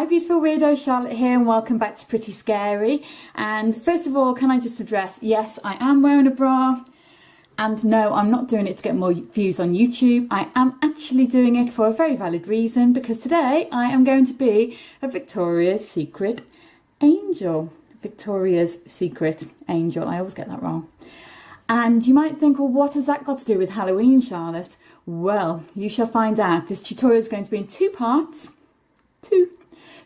Hi beautiful weirdo, Charlotte here and welcome back to Pretty Scary. And first of all, can I just address, yes, I am wearing a bra. And no, I'm not doing it to get more views on YouTube. I am actually doing it for a very valid reason, because today I am going to be a Victoria's Secret angel. Victoria's Secret angel. I always get that wrong. And you might think, well, what has that got to do with Halloween, Charlotte? Well, you shall find out. This tutorial is going to be in two parts.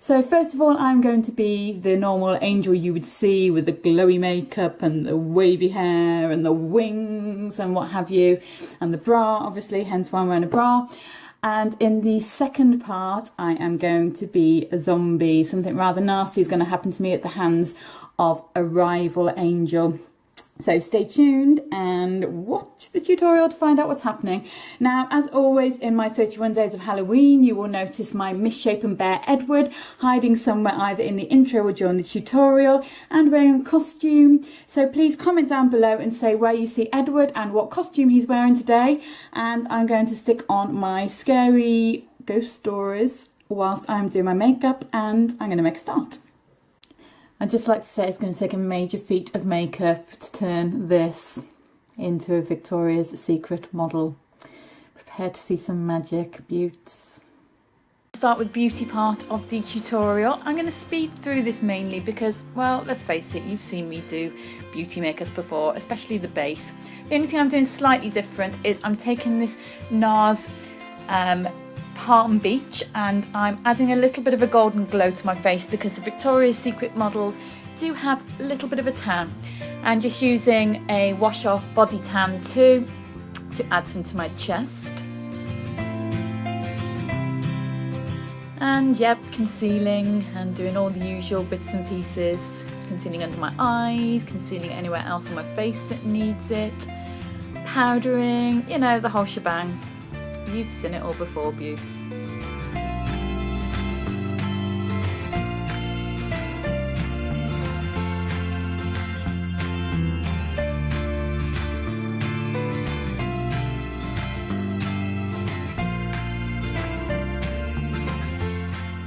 So first of all, I'm going to be the normal angel you would see with the glowy makeup and the wavy hair and the wings and what have you, and the bra, obviously, hence why I'm wearing a bra. And in the second part, I am going to be a zombie. Something rather nasty is going to happen to me at the hands of a rival angel. So stay tuned and watch the tutorial to find out what's happening. Now, as always, in my 31 days of Halloween, you will notice my misshapen bear Edward hiding somewhere either in the intro or during the tutorial and wearing a costume. So please comment down below and say where you see Edward and what costume he's wearing today. And I'm going to stick on my scary ghost stories whilst I'm doing my makeup, and I'm going to make a start. I'd just like to say it's going to take a major feat of makeup to turn this into a Victoria's Secret model. Prepare to see some magic, beauts. Start with beauty part of the tutorial. I'm going to speed through this mainly because, well, let's face it, you've seen me do beauty makeups before, especially the base. The only thing I'm doing slightly different is I'm taking this Nars Palm Beach and I'm adding a little bit of a golden glow to my face because the Victoria's Secret models do have a little bit of a tan, and just using a wash off body tan too to add some to my chest. And yep, concealing and doing all the usual bits and pieces, concealing under my eyes, concealing anywhere else on my face that needs it, powdering, you know, the whole shebang. You've seen it all before, beauts.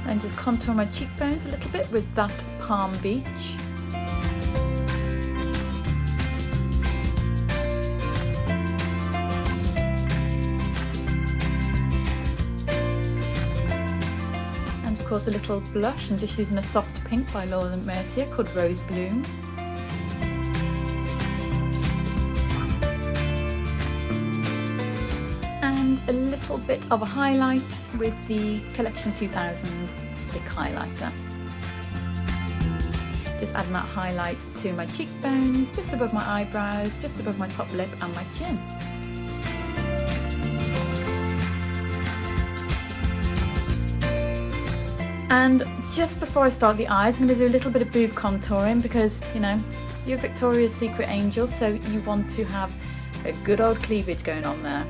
And just contour my cheekbones a little bit with that Palm Beach. Of course, a little blush, and just using a soft pink by Lilly Mercier called Rose Bloom. And a little bit of a highlight with the Collection 2000 stick highlighter. Just adding that highlight to my cheekbones, just above my eyebrows, just above my top lip and my chin. And just before I start the eyes, I'm going to do a little bit of boob contouring because, you know, you're Victoria's Secret angel, so you want to have a good old cleavage going on there.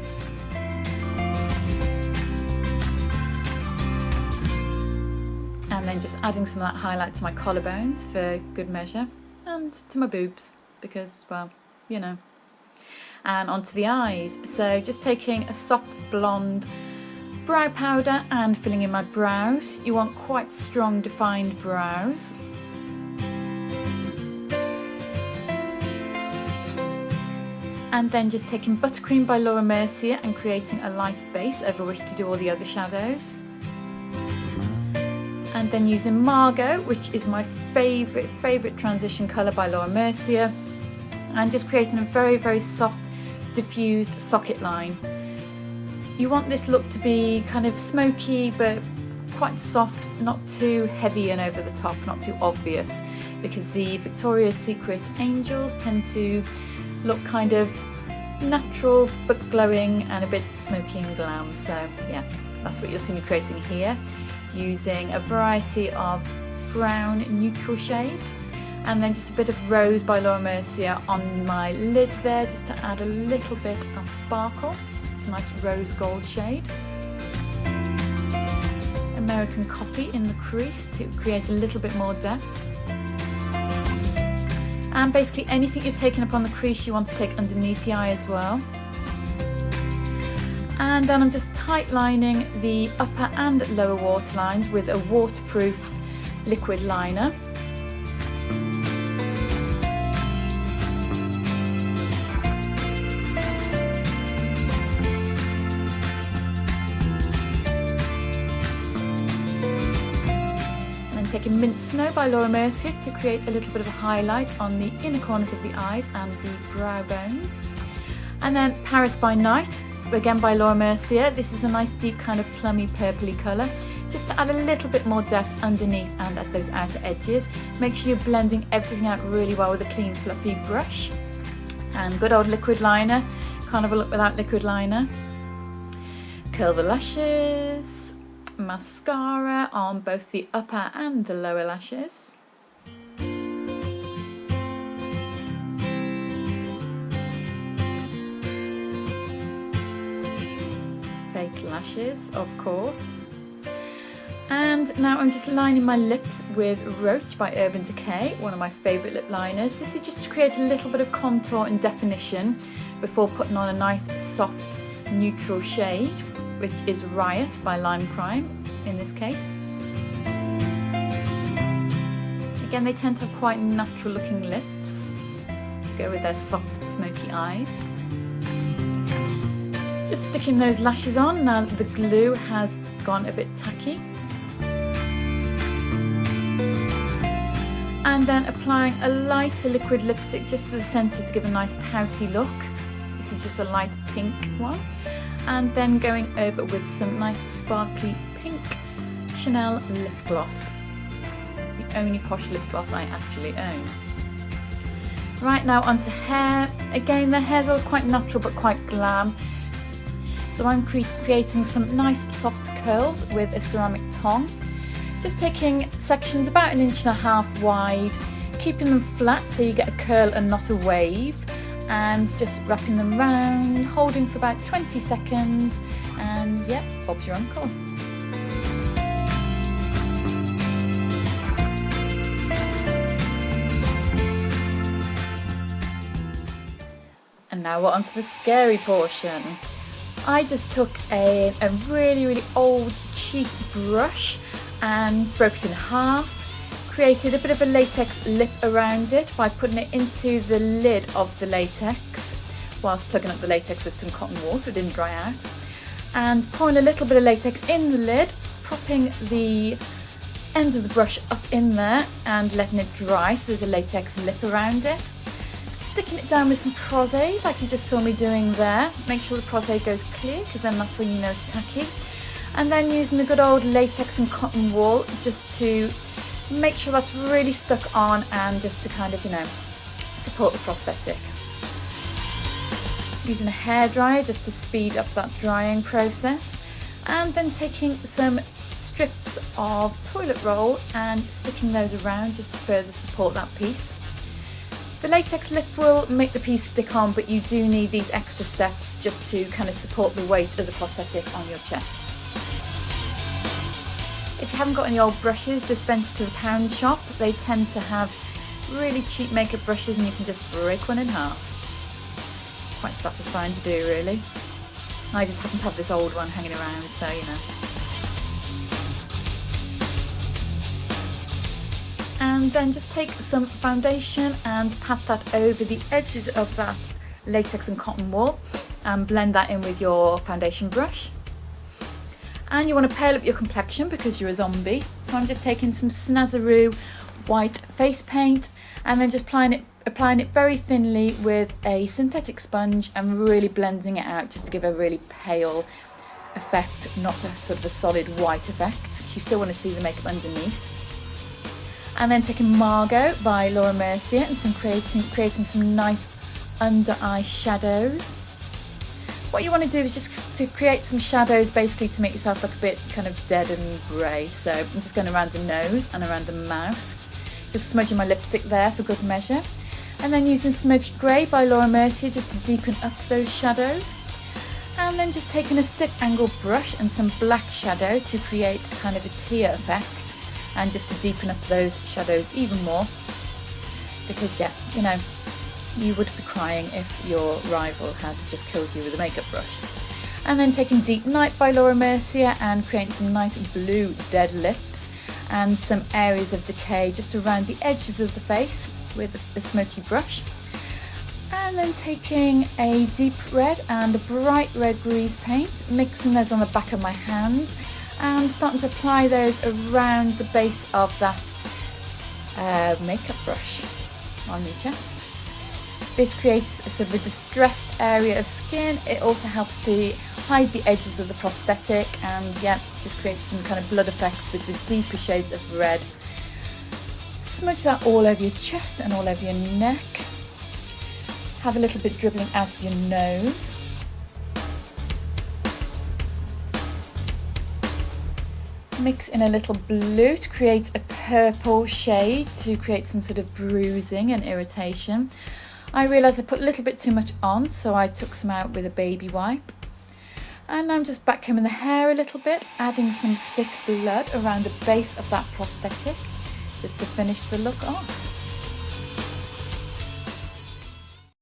And then just adding some of that highlight to my collarbones for good measure, and to my boobs because, well, you know. And onto the eyes. So just taking a soft blonde brow powder and filling in my brows. You want quite strong defined brows. And then just taking Buttercream by Lilly Mercier and creating a light base over which to do all the other shadows. And then using Margot, which is my favourite transition colour by Lilly Mercier, and just creating a very soft diffused socket line. You want this look to be kind of smoky but quite soft, not too heavy and over the top, not too obvious, because the Victoria's Secret angels tend to look kind of natural but glowing and a bit smoky and glam. So yeah, that's what you'll see me creating here, using a variety of brown neutral shades, and then just a bit of Rose by Lilly Mercier on my lid there, just to add a little bit of sparkle. It's a nice rose gold shade. American Coffee in the crease to create a little bit more depth. And basically anything you're taking up on the crease you want to take underneath the eye as well. And then I'm just tight lining the upper and lower waterlines with a waterproof liquid liner. Taking Mint Snow by Laura Mercier to create a little bit of a highlight on the inner corners of the eyes and the brow bones. And then Paris by Night, again by Laura Mercier. This is a nice deep kind of plummy purpley colour, just to add a little bit more depth underneath and at those outer edges. Make sure you're blending everything out really well with a clean fluffy brush. And good old liquid liner, can't have a look without liquid liner. Curl the lashes. Mascara on both the upper and the lower lashes. Fake lashes, of course. And now I'm just lining my lips with Roach by Urban Decay, one of my favourite lip liners. This is just to create a little bit of contour and definition before putting on a nice soft neutral shade, which is Riot by Limecrime in this case. Again, they tend to have quite natural looking lips to go with their soft smoky eyes. Just sticking those lashes on, now the glue has gone a bit tacky. And then applying a lighter liquid lipstick just to the centre to give a nice pouty look. This is just a light pink one. And then going over with some nice sparkly pink Chanel lip gloss. The only posh lip gloss I actually own. Right, now onto hair. Again, the hair's always quite natural but quite glam. So I'm creating some nice soft curls with a ceramic tong. Just taking sections about 1.5 inches wide, keeping them flat so you get a curl and not a wave. And just wrapping them round, holding for about 20 seconds, and yep, Bob's your uncle. And now we're onto the scary portion. I just took a really old cheap brush and broke it in half. Created a bit of a latex lip around it by putting it into the lid of the latex whilst plugging up the latex with some cotton wool so it didn't dry out, and pouring a little bit of latex in the lid, propping the end of the brush up in there and letting it dry so there's a latex lip around it. Sticking it down with some Prosaide like you just saw me doing there. Make sure the Prosaide goes clear because then that's when you know it's tacky. And then using the good old latex and cotton wool just to make sure that's really stuck on and just to kind of, you know, support the prosthetic. Using a hairdryer just to speed up that drying process, and then taking some strips of toilet roll and sticking those around just to further support that piece. The latex lip will make the piece stick on, but you do need these extra steps just to kind of support the weight of the prosthetic on your chest. If you haven't got any old brushes, just venture to the pound shop. They tend to have really cheap makeup brushes and you can just break one in half. Quite satisfying to do, really. I just happen to have this old one hanging around, so you know. And then just take some foundation and pat that over the edges of that latex and cotton wool and blend that in with your foundation brush. And you want to pale up your complexion because you're a zombie. So I'm just taking some Snazzaroo white face paint and then just applying it very thinly with a synthetic sponge and really blending it out just to give a really pale effect, not a sort of a solid white effect. You still want to see the makeup underneath. And then taking Margot by Laura Mercier and creating some nice under eye shadows. What you want to do is just to create some shadows basically to make yourself look a bit kind of dead and grey. So I'm just going around the nose and around the mouth, just smudging my lipstick there for good measure. And then using Smoky Grey by Laura Mercier just to deepen up those shadows. And then just taking a stiff angle brush and some black shadow to create a kind of a tear effect and just to deepen up those shadows even more. Because yeah, you know, you would be crying if your rival had just killed you with a makeup brush. And then taking Deep Night by Laura Mercier and creating some nice blue dead lips and some areas of decay just around the edges of the face with a smoky brush. And then taking a deep red and a bright red grease paint, mixing those on the back of my hand and starting to apply those around the base of that makeup brush on your chest. This creates a sort of a distressed area of skin. It also helps to hide the edges of the prosthetic and yeah, just creates some kind of blood effects with the deeper shades of red. Smudge that all over your chest and all over your neck. Have a little bit dribbling out of your nose. Mix in a little blue to create a purple shade to create some sort of bruising and irritation. I realised I put a little bit too much on, so I took some out with a baby wipe. And I'm just backcombing the hair a little bit, adding some thick blood around the base of that prosthetic, just to finish the look off.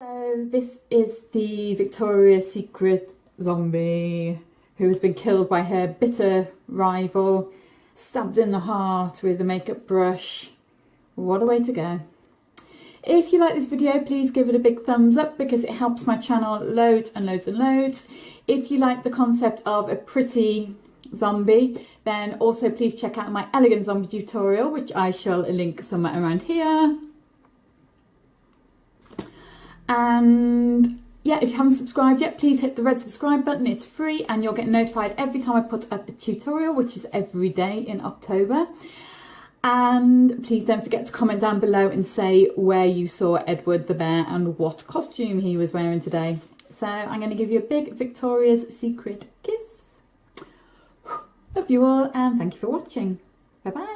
So this is the Victoria's Secret zombie who has been killed by her bitter rival, stabbed in the heart with a makeup brush. What a way to go. If you like this video, please give it a big thumbs up because it helps my channel loads and loads and loads. If you like the concept of a pretty zombie, then also please check out my elegant zombie tutorial, which I shall link somewhere around here. And yeah, if you haven't subscribed yet, please hit the red subscribe button. It's free and you'll get notified every time I put up a tutorial, which is every day in October. And please don't forget to comment down below and say where you saw Edward the bear and what costume he was wearing today. So I'm going to give you a big Victoria's Secret kiss. Love you all and thank you for watching. Bye bye.